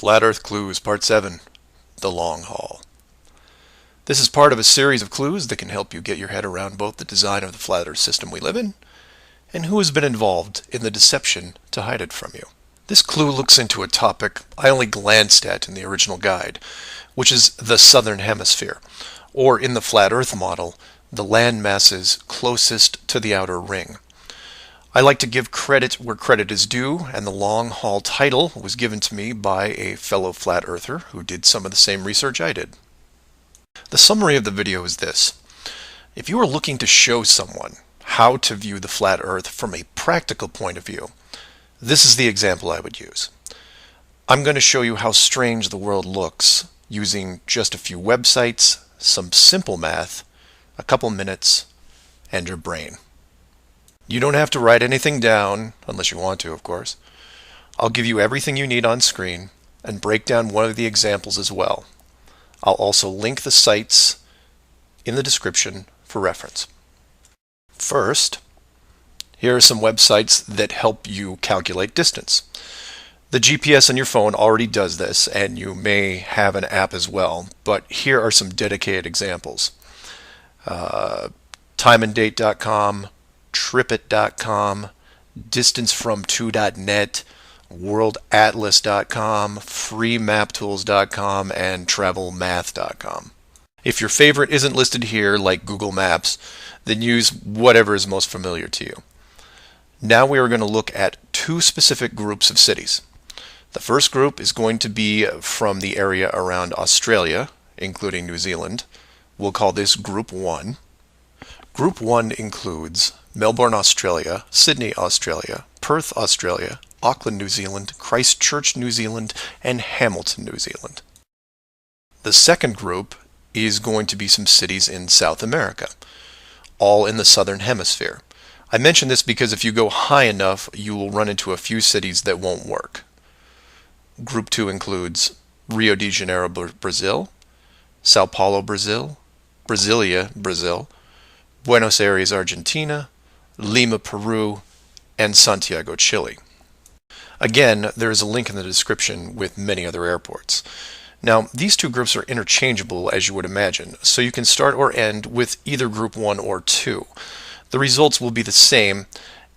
Flat Earth Clues, Part 7, The Long Haul. This is part of a series of clues that can help you get your head around both the design of the flat Earth system we live in and who has been involved in the deception to hide it from you. This clue looks into a topic I only glanced at in the original guide, which is the southern hemisphere, or in the flat Earth model, the land masses closest to the outer ring. I like to give credit where credit is due, and the long haul title was given to me by a fellow flat earther who did some of the same research I did. The summary of the video is this. If you are looking to show someone how to view the flat Earth from a practical point of view, this is the example I would use. I'm going to show you how strange the world looks using just a few websites, some simple math, a couple minutes, and your brain. You don't have to write anything down, unless you want to, of course. I'll give you everything you need on screen and break down one of the examples as well. I'll also link the sites in the description for reference. First, here are some websites that help you calculate distance. The GPS on your phone already does this, and you may have an app as well, but here are some dedicated examples. Timeanddate.com, tripit.com, distancefrom2.net, worldatlas.com, freemaptools.com, and travelmath.com. If your favorite isn't listed here, like Google Maps, then use whatever is most familiar to you. Now we are going to look at two specific groups of cities. The first group is going to be from the area around Australia, including New Zealand. We'll call this Group 1. Group 1 includes Melbourne, Australia, Sydney, Australia, Perth, Australia, Auckland, New Zealand, Christchurch, New Zealand, and Hamilton, New Zealand. The second group is going to be some cities in South America, all in the southern hemisphere. I mention this because if you go high enough, you will run into a few cities that won't work. Group 2 includes Rio de Janeiro, Brazil, Sao Paulo, Brazil, Brasilia, Brazil, Buenos Aires, Argentina, Lima, Peru, and Santiago, Chile. Again, there is a link in the description with many other airports. Now, these two groups are interchangeable, as you would imagine, so you can start or end with either Group 1 or 2. The results will be the same,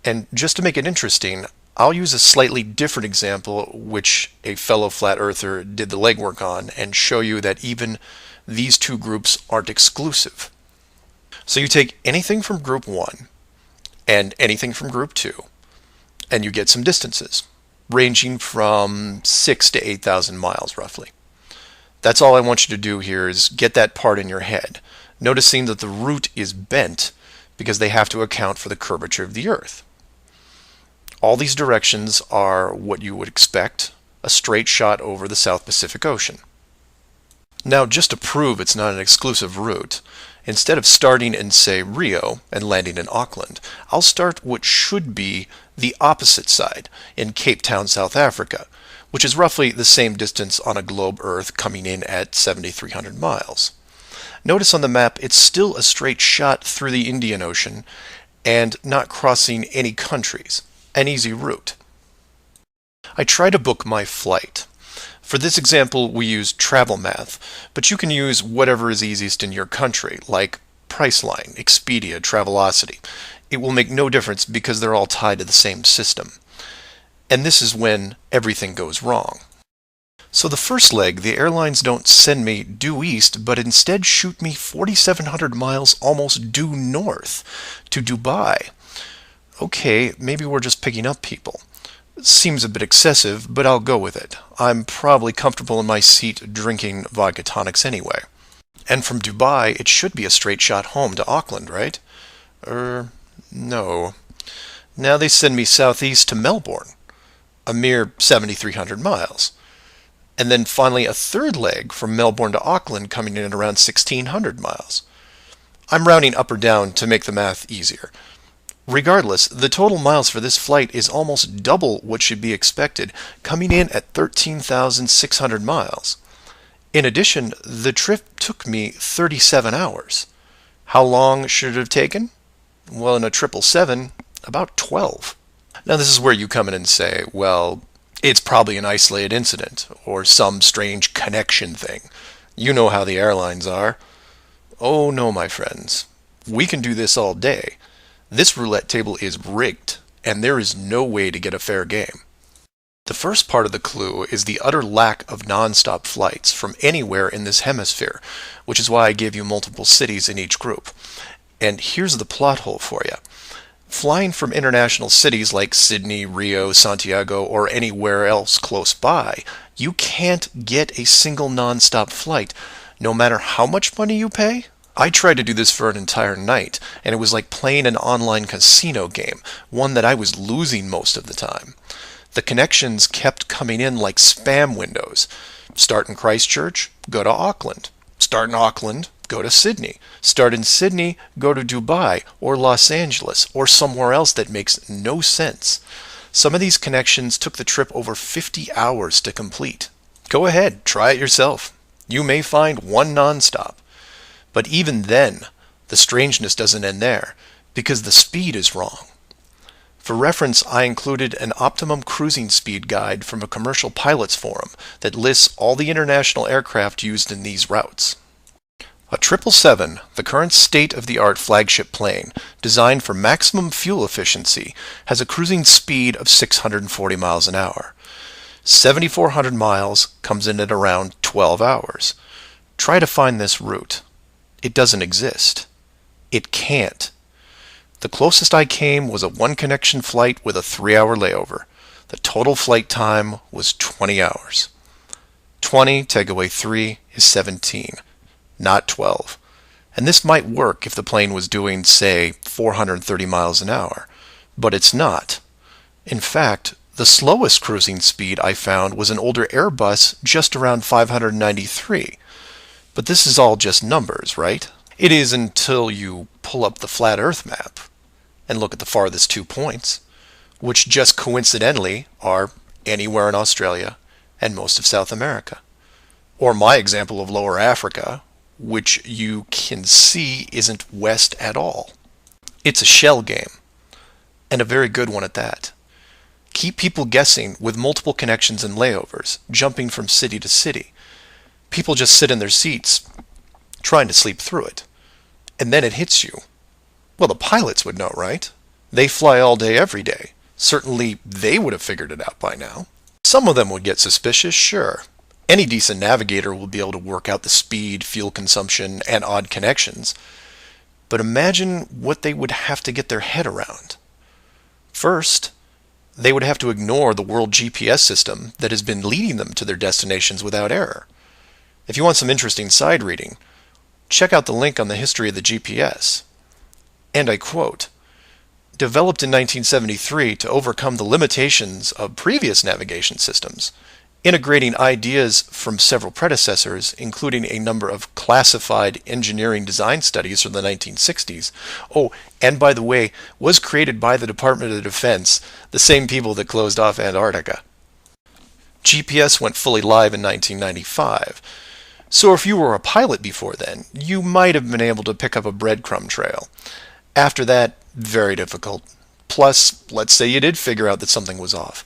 and just to make it interesting, I'll use a slightly different example which a fellow flat earther did the legwork on and show you that even these two groups aren't exclusive. So you take anything from Group 1 and anything from Group 2, and you get some distances, ranging from 6,000 to 8,000 miles roughly. That's all I want you to do here is get that part in your head, noticing that the route is bent because they have to account for the curvature of the Earth. All these directions are what you would expect, a straight shot over the South Pacific Ocean. Now, just to prove it's not an exclusive route, instead of starting in, say, Rio and landing in Auckland, I'll start what should be the opposite side, in Cape Town, South Africa, which is roughly the same distance on a globe Earth coming in at 7,300 miles. Notice on the map it's still a straight shot through the Indian Ocean and not crossing any countries, an easy route. I try to book my flight. For this example, we use TravelMath, but you can use whatever is easiest in your country, like Priceline, Expedia, Travelocity. It will make no difference because they're all tied to the same system. And this is when everything goes wrong. So the first leg, the airlines don't send me due east, but instead shoot me 4,700 miles almost due north to Dubai. Okay, maybe we're just picking up people. Seems a bit excessive, but I'll go with it. I'm probably comfortable in my seat drinking vodka tonics anyway. And from Dubai, it should be a straight shot home to Auckland, right? No. Now they send me southeast to Melbourne, a mere 7,300 miles. And then finally a third leg from Melbourne to Auckland coming in at around 1,600 miles. I'm rounding up or down to make the math easier. Regardless, the total miles for this flight is almost double what should be expected, coming in at 13,600 miles. In addition, the trip took me 37 hours. How long should it have taken? Well, in a 777, about 12. Now this is where you come in and say, well, It's probably an isolated incident, or some strange connection thing. You know how the airlines are. Oh no, my friends. We can do this all day. This roulette table is rigged, and there is no way to get a fair game. The first part of the clue is the utter lack of non-stop flights from anywhere in this hemisphere, which is why I gave you multiple cities in each group. And here's the plot hole for you. Flying from international cities like Sydney, Rio, Santiago, or anywhere else close by, you can't get a single non-stop flight, no matter how much money you pay. I tried to do this for an entire night, and it was like playing an online casino game, one that I was losing most of the time. The connections kept coming in like spam windows. Start in Christchurch, go to Auckland. Start in Auckland, go to Sydney. Start in Sydney, go to Dubai or Los Angeles or somewhere else that makes no sense. Some of these connections took the trip over 50 hours to complete. Go ahead, try it yourself. You may find one nonstop. But even then, the strangeness doesn't end there, because the speed is wrong. For reference, I included an optimum cruising speed guide from a commercial pilots forum that lists all the international aircraft used in these routes. A 777, the current state-of-the-art flagship plane, designed for maximum fuel efficiency, has a cruising speed of 640 miles an hour. 7,400 miles comes in at around 12 hours. Try to find this route. It doesn't exist. It can't. The closest I came was a one-connection flight with a 3-hour layover. The total flight time was 20 hours. 20 take away 3 is 17, not 12. And this might work if the plane was doing, say, 430 miles an hour. But it's not. In fact, the slowest cruising speed I found was an older Airbus just around 593. But this is all just numbers, right? It is until you pull up the flat Earth map and look at the farthest 2 points, which just coincidentally are anywhere in Australia and most of South America. Or my example of Lower Africa, which you can see isn't west at all. It's a shell game, and a very good one at that. Keep people guessing with multiple connections and layovers, jumping from city to city. People just sit in their seats, trying to sleep through it. And then it hits you. Well, the pilots would know, right? They fly all day, every day. Certainly, they would have figured it out by now. Some of them would get suspicious, sure. Any decent navigator will be able to work out the speed, fuel consumption, and odd connections. But imagine what they would have to get their head around. First, they would have to ignore the world GPS system that has been leading them to their destinations without error. If you want some interesting side reading, check out the link on the history of the GPS. And I quote, "Developed in 1973 to overcome the limitations of previous navigation systems, integrating ideas from several predecessors, including a number of classified engineering design studies from the 1960s. Oh, and by the way, was created by the Department of Defense, the same people that closed off Antarctica. GPS went fully live in 1995. So if you were a pilot before then, you might have been able to pick up a breadcrumb trail. After that, very difficult. Plus, let's say you did figure out that something was off.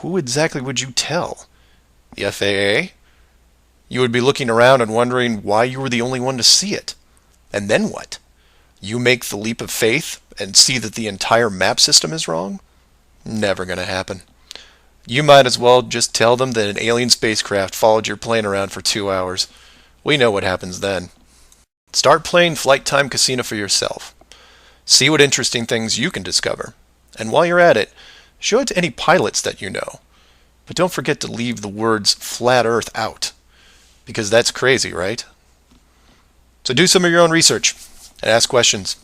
Who exactly would you tell? The FAA? You would be looking around and wondering why you were the only one to see it. And then what? You make the leap of faith and see that the entire map system is wrong? Never gonna happen. You might as well just tell them that an alien spacecraft followed your plane around for 2 hours. We know what happens then. Start playing Flight Time Casino for yourself. See what interesting things you can discover. And while you're at it, show it to any pilots that you know. But don't forget to leave the words flat Earth out, because that's crazy, right? So do some of your own research and ask questions.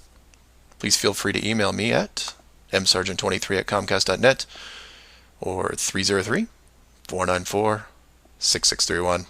Please feel free to email me at msargent23@comcast.net or 303-494-6631.